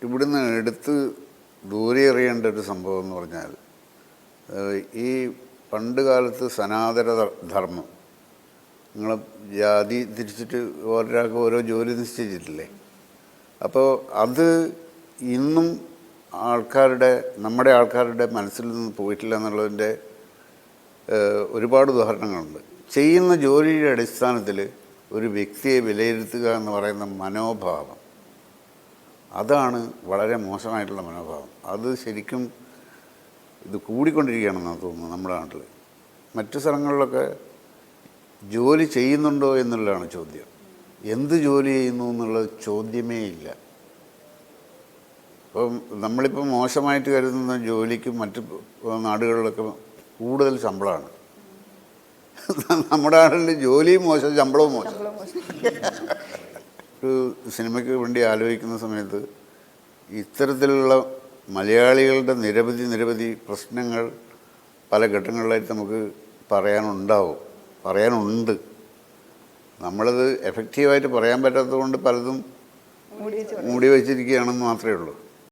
ഇവിടുന്ന് എടുത്ത് ദൂരെ എറിയേണ്ട ഒരു സംഭവം എന്ന് പറഞ്ഞാൽ ഈ പണ്ട് കാലത്ത് സനാതന ധർമ്മം നിങ്ങൾ ജാതി തിരിച്ചിട്ട് ഓരോരാൾക്ക് ഓരോ ജോലി നിശ്ചയിച്ചിട്ടില്ലേ? അപ്പോൾ അത് ഇന്നും നമ്മുടെ ആൾക്കാരുടെ മനസ്സിൽ നിന്ന് പോയിട്ടില്ല എന്നുള്ളതിൻ്റെ ഒരുപാട് ഉദാഹരണങ്ങളുണ്ട്. ചെയ്യുന്ന ജോലിയുടെ അടിസ്ഥാനത്തിൽ ഒരു വ്യക്തിയെ വിലയിരുത്തുക എന്ന് പറയുന്ന മനോഭാവം, അതാണ് വളരെ മോശമായിട്ടുള്ള മനോഭാവം. അത് ശരിക്കും ഇത് കൂടിക്കൊണ്ടിരിക്കുകയാണെന്നാണ് തോന്നുന്നത് നമ്മുടെ നാട്ടിൽ. മറ്റു സ്ഥലങ്ങളിലൊക്കെ ജോലി ചെയ്യുന്നുണ്ടോ എന്നുള്ളതാണ് ചോദ്യം. എന്ത് ജോലി ചെയ്യുന്നു എന്നുള്ളത് ചോദ്യമേ ഇല്ല. അപ്പം നമ്മളിപ്പോൾ മോശമായിട്ട് കരുതുന്ന ജോലിക്ക് മറ്റ് നാടുകളിലൊക്കെ കൂടുതൽ ശമ്പളമാണ്. നമ്മുടെ നാട്ടിൽ ജോലിയും മോശം, ശമ്പളവും മോശം. ഒരു സിനിമയ്ക്ക് വേണ്ടി ആലോചിക്കുന്ന സമയത്ത് ഇത്തരത്തിലുള്ള മലയാളികളുടെ നിരവധി പ്രശ്നങ്ങൾ പല ഘട്ടങ്ങളിലായിട്ട് നമുക്ക് പറയാനുണ്ട്. നമ്മളത് എഫക്റ്റീവായിട്ട് പറയാൻ പറ്റാത്തത് കൊണ്ട് പലതും മൂടി വച്ചിരിക്കുകയാണെന്ന് മാത്രമേ ഉള്ളൂ.